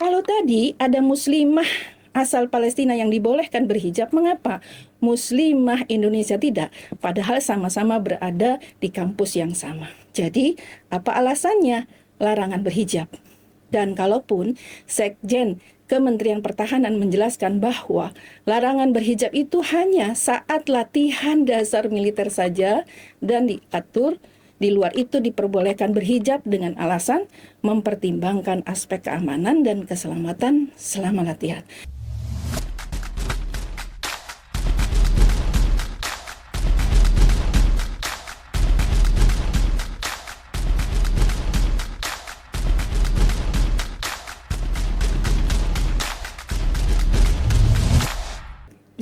Kalau tadi ada muslimah asal Palestina yang dibolehkan berhijab, mengapa muslimah Indonesia tidak? Padahal sama-sama berada di kampus yang sama. Jadi, apa alasannya larangan berhijab? Dan kalaupun Sekjen Kementerian Pertahanan menjelaskan bahwa larangan berhijab itu hanya saat latihan dasar militer saja dan diatur, di luar itu diperbolehkan berhijab dengan alasan mempertimbangkan aspek keamanan dan keselamatan selama latihan.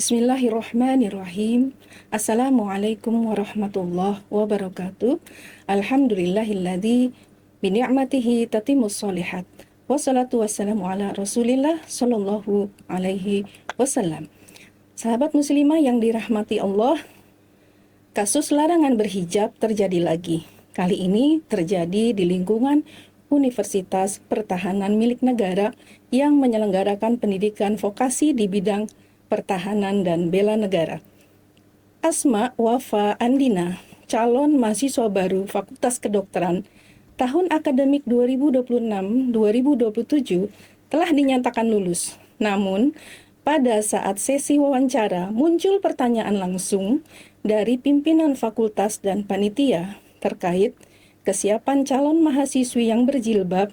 Bismillahirrahmanirrahim. Assalamualaikum warahmatullahi wabarakatuh. Alhamdulillahilladzi bini'matihi tatimmus sholihat. Wassalatu wassalamu ala Rasulillah sallallahu alaihi wasallam. Sahabat muslimah yang dirahmati Allah, kasus larangan berhijab terjadi lagi. Kali ini terjadi di lingkungan Universitas Pertahanan milik negara yang menyelenggarakan pendidikan vokasi di bidang pertahanan dan bela negara. Asma Wafa Andina, calon mahasiswa baru Fakultas Kedokteran tahun akademik 2026-2027 telah dinyatakan lulus. Namun, pada saat sesi wawancara muncul pertanyaan langsung dari pimpinan fakultas dan panitia terkait kesiapan calon mahasiswi yang berjilbab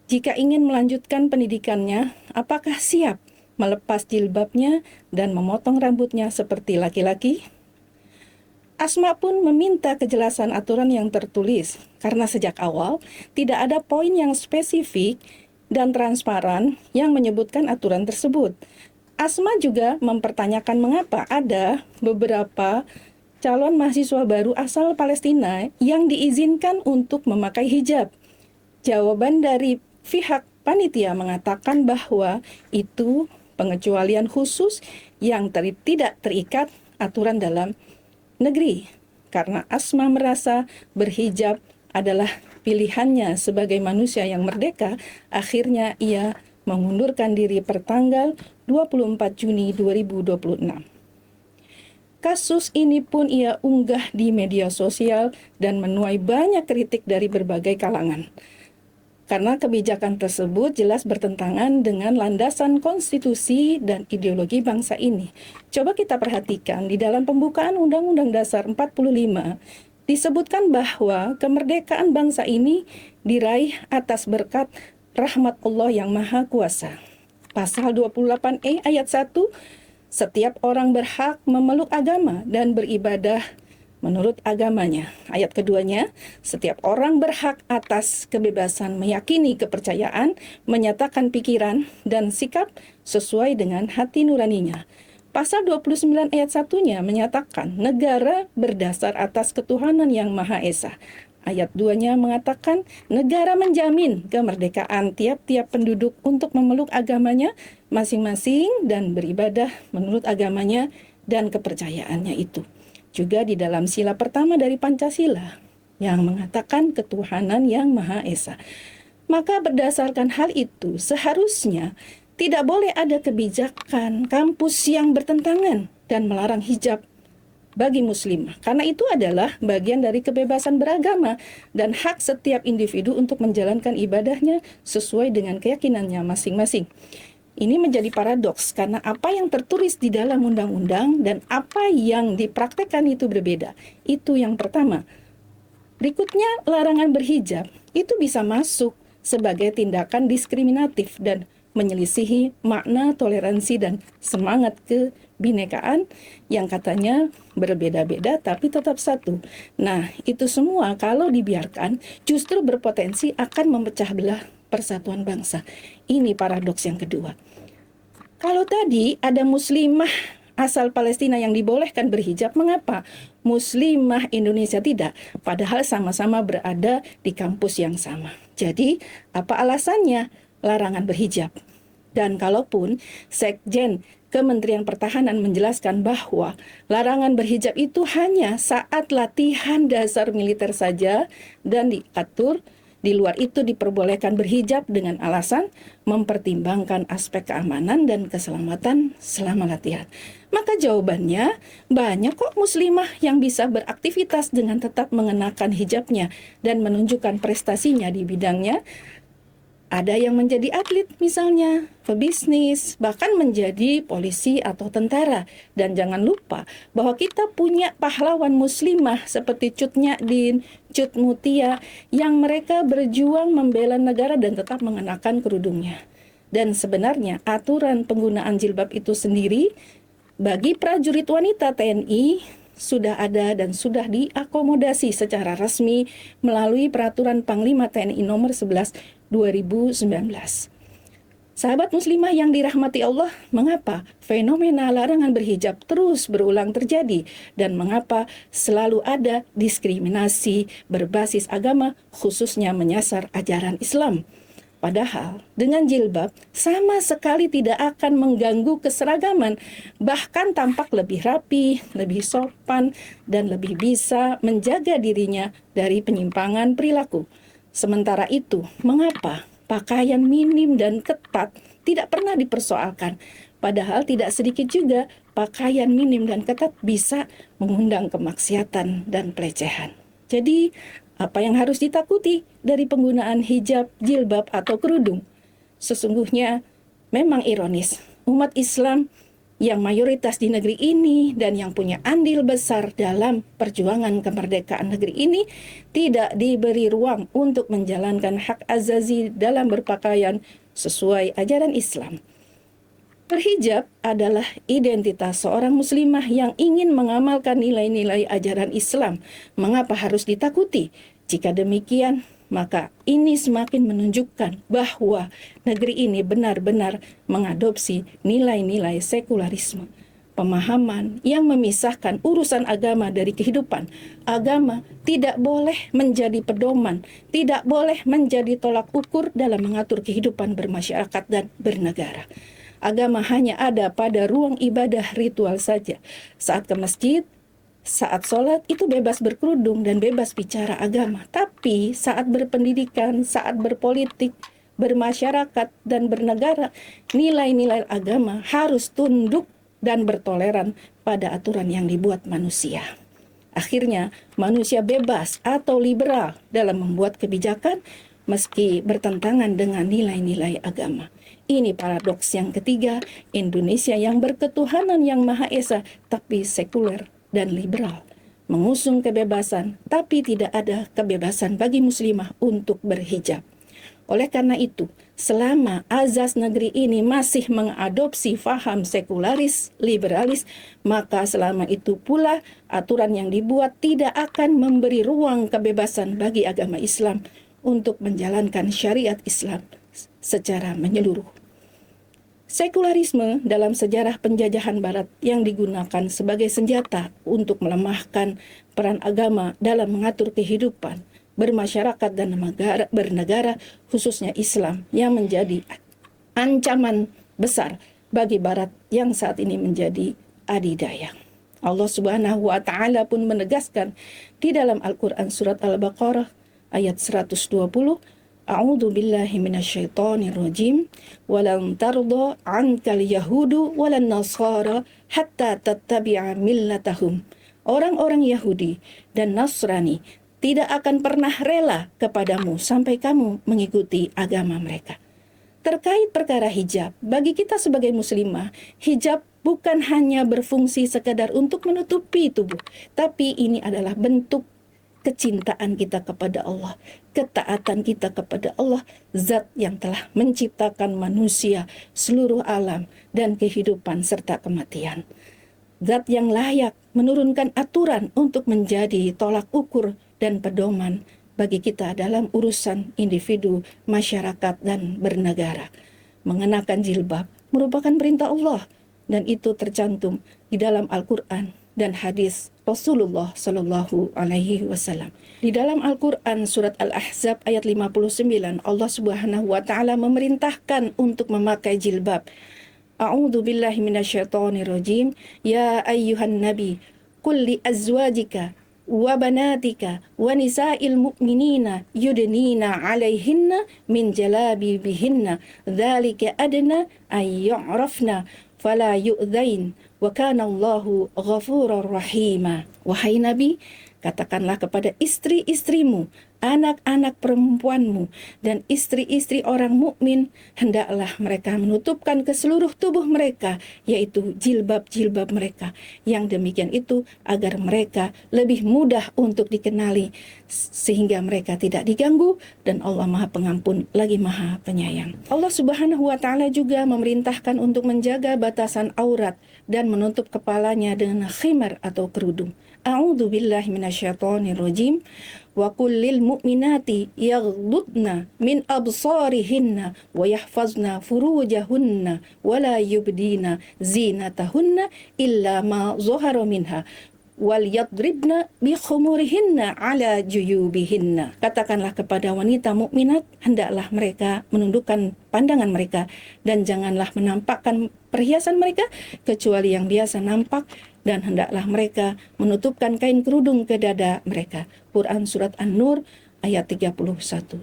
jika ingin melanjutkan pendidikannya, apakah siap melepas jilbabnya dan memotong rambutnya seperti laki-laki? Asma pun meminta kejelasan aturan yang tertulis, karena sejak awal tidak ada poin yang spesifik dan transparan yang menyebutkan aturan tersebut. Asma juga mempertanyakan mengapa ada beberapa calon mahasiswa baru asal Palestina yang diizinkan untuk memakai hijab. Jawaban dari pihak panitia mengatakan bahwa itu pengecualian khusus yang tidak terikat aturan dalam negeri. Karena Asma merasa berhijab adalah pilihannya sebagai manusia yang merdeka, akhirnya ia mengundurkan diri per tanggal 24 Juni 2026. Kasus ini pun ia unggah di media sosial dan menuai banyak kritik dari berbagai kalangan. Karena kebijakan tersebut jelas bertentangan dengan landasan konstitusi dan ideologi bangsa ini. Coba kita perhatikan di dalam pembukaan Undang-Undang Dasar 45, disebutkan bahwa kemerdekaan bangsa ini diraih atas berkat rahmat Allah yang Maha Kuasa. Pasal 28E ayat 1, setiap orang berhak memeluk agama dan beribadah menurut agamanya. Ayat keduanya, setiap orang berhak atas kebebasan meyakini kepercayaan, menyatakan pikiran dan sikap sesuai dengan hati nuraninya. Pasal 29 ayat 1-nya menyatakan negara berdasar atas ketuhanan yang Maha Esa. Ayat 2-nya mengatakan negara menjamin kemerdekaan tiap-tiap penduduk untuk memeluk agamanya masing-masing dan beribadah menurut agamanya dan kepercayaannya itu. Juga di dalam sila pertama dari Pancasila yang mengatakan ketuhanan yang Maha Esa. Maka berdasarkan hal itu seharusnya tidak boleh ada kebijakan kampus yang bertentangan dan melarang hijab bagi muslimah. Karena itu adalah bagian dari kebebasan beragama dan hak setiap individu untuk menjalankan ibadahnya sesuai dengan keyakinannya masing-masing. Ini menjadi paradoks karena apa yang tertulis di dalam undang-undang dan apa yang dipraktekkan itu berbeda. Itu yang pertama. Berikutnya, larangan berhijab itu bisa masuk sebagai tindakan diskriminatif dan menyelisihi makna toleransi dan semangat kebinekaan yang katanya berbeda-beda tapi tetap satu. Nah, itu semua kalau dibiarkan justru berpotensi akan memecah belah persatuan bangsa. Ini paradoks yang kedua. Kalau tadi ada muslimah asal Palestina yang dibolehkan berhijab, mengapa muslimah Indonesia tidak? Padahal sama-sama berada di kampus yang sama. Jadi, apa alasannya larangan berhijab? Dan kalaupun Sekjen Kementerian Pertahanan menjelaskan bahwa larangan berhijab itu hanya saat latihan dasar militer saja dan diatur, Di luar itu diperbolehkan berhijab dengan alasan mempertimbangkan aspek keamanan dan keselamatan selama latihan. Maka jawabannya, banyak kok muslimah yang bisa beraktivitas dengan tetap mengenakan hijabnya dan menunjukkan prestasinya di bidangnya. Ada yang menjadi atlet misalnya, pebisnis, bahkan menjadi polisi atau tentara. Dan jangan lupa bahwa kita punya pahlawan muslimah seperti Cut Nyadin, Cut Mutia, yang mereka berjuang membela negara dan tetap mengenakan kerudungnya. Dan sebenarnya aturan penggunaan jilbab itu sendiri bagi prajurit wanita TNI sudah ada dan sudah diakomodasi secara resmi melalui Peraturan Panglima TNI Nomor 11 2019. Sahabat muslimah yang dirahmati Allah, mengapa fenomena larangan berhijab terus berulang terjadi dan mengapa selalu ada diskriminasi berbasis agama khususnya menyasar ajaran Islam? Padahal dengan jilbab sama sekali tidak akan mengganggu keseragaman, bahkan tampak lebih rapi, lebih sopan, dan lebih bisa menjaga dirinya dari penyimpangan perilaku. Sementara itu, mengapa pakaian minim dan ketat tidak pernah dipersoalkan? Padahal tidak sedikit juga pakaian minim dan ketat bisa mengundang kemaksiatan dan pelecehan. Jadi, apa yang harus ditakuti dari penggunaan hijab, jilbab, atau kerudung? Sesungguhnya memang ironis, umat Islam yang mayoritas di negeri ini dan yang punya andil besar dalam perjuangan kemerdekaan negeri ini tidak diberi ruang untuk menjalankan hak azazi dalam berpakaian sesuai ajaran Islam. Berhijab adalah identitas seorang muslimah yang ingin mengamalkan nilai-nilai ajaran Islam. Mengapa harus ditakuti? Jika demikian, maka ini semakin menunjukkan bahwa negeri ini benar-benar mengadopsi nilai-nilai sekularisme. Pemahaman yang memisahkan urusan agama dari kehidupan. Agama tidak boleh menjadi pedoman, tidak boleh menjadi tolak ukur dalam mengatur kehidupan bermasyarakat dan bernegara. Agama hanya ada pada ruang ibadah ritual saja. Saat ke masjid, saat sholat itu bebas berkerudung dan bebas bicara agama. Tapi saat berpendidikan, saat berpolitik, bermasyarakat, dan bernegara, nilai-nilai agama harus tunduk dan bertoleran pada aturan yang dibuat manusia. Akhirnya, manusia bebas atau liberal dalam membuat kebijakan meski bertentangan dengan nilai-nilai agama. Ini paradoks yang ketiga, Indonesia yang berketuhanan yang Maha Esa tapi sekuler dan liberal. Mengusung kebebasan tapi tidak ada kebebasan bagi muslimah untuk berhijab. Oleh karena itu, selama azas negeri ini masih mengadopsi faham sekularis, liberalis, maka selama itu pula aturan yang dibuat tidak akan memberi ruang kebebasan bagi agama Islam untuk menjalankan syariat Islam secara menyeluruh. Sekularisme dalam sejarah penjajahan Barat yang digunakan sebagai senjata untuk melemahkan peran agama dalam mengatur kehidupan bermasyarakat dan bernegara, khususnya Islam, yang menjadi ancaman besar bagi Barat yang saat ini menjadi adidaya. Allah Subhanahu wa Ta'ala pun menegaskan di dalam Al-Quran surat Al-Baqarah ayat 120, A'udzu billahi minasyaitonir rajim. Walan tarda 'ankal yahudu walan nasara hatta tattabi'a millatahum. Orang-orang Yahudi dan Nasrani tidak akan pernah rela kepadamu sampai kamu mengikuti agama mereka. Terkait perkara hijab, bagi kita sebagai muslimah, hijab bukan hanya berfungsi sekadar untuk menutupi tubuh, tapi ini adalah bentuk kecintaan kita kepada Allah, ketaatan kita kepada Allah, zat yang telah menciptakan manusia, seluruh alam, dan kehidupan serta kematian. Zat yang layak menurunkan aturan untuk menjadi tolak ukur dan pedoman bagi kita dalam urusan individu, masyarakat, dan bernegara. Mengenakan jilbab merupakan perintah Allah, dan itu tercantum di dalam Al-Quran dan hadis Rasulullah Shallallahu Alaihi Wasallam. Di dalam Al-Quran surat Al-Ahzab ayat 59, Allah Subhanahu Wa Taala memerintahkan untuk memakai jilbab. A'udzu billahi minasyaitonir rajim. Ya ayyuhan nabi, qul li azwajika wa banatika wa nisa'il mu'minina yudnina 'alaihinna min jalabibihinna dzalika adna ay yu'rafna fala yu'dzain wa kana Allahu ghafurur rahima. Wahai Nabi, katakanlah kepada istri-istrimu, anak-anak perempuanmu, dan istri-istri orang mukmin, hendaklah mereka menutupkan ke seluruh tubuh mereka, yaitu jilbab-jilbab mereka. Yang demikian itu agar mereka lebih mudah untuk dikenali, sehingga mereka tidak diganggu, dan Allah Maha Pengampun lagi Maha Penyayang. Allah Subhanahu wa Ta'ala juga memerintahkan untuk menjaga batasan aurat dan menutup kepalanya dengan khimar atau kerudung. A'udzu billahi minasyaitonir rajim. Wa kullil mu'minati yaghdudna min absarihinna wa yahfazna furujahunna wa la yubdina zinatahunna illa ma zahara minha wal yadribna bi khumurihinna ala juyubihinna. Katakanlah kepada wanita mukminat, hendaklah mereka menundukkan pandangan mereka dan janganlah menampakkan perhiasan mereka kecuali yang biasa nampak, dan hendaklah mereka menutupkan kain kerudung ke dada mereka. Quran Surat An-Nur ayat 31.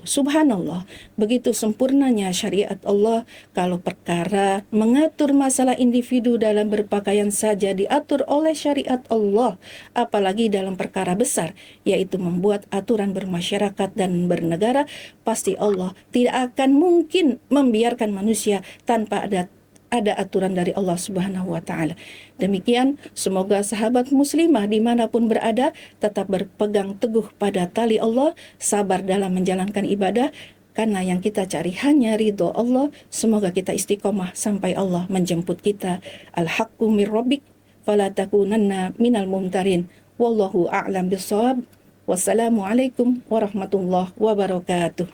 Subhanallah, begitu sempurnanya syariat Allah. Kalau perkara mengatur masalah individu dalam berpakaian saja diatur oleh syariat Allah, apalagi dalam perkara besar, yaitu membuat aturan bermasyarakat dan bernegara, pasti Allah tidak akan mungkin membiarkan manusia tanpa ada aturan dari Allah Subhanahu wa Ta'ala. Demikian, semoga sahabat muslimah dimanapun berada tetap berpegang teguh pada tali Allah, sabar dalam menjalankan ibadah, karena yang kita cari hanya ridho Allah. Semoga kita istiqomah sampai Allah menjemput kita. Al-haqqu mir rabbik fala takunanna minal mumtarin. Wallahu a'lam bissawab. Wassalamualaikum warahmatullahi wabarakatuh.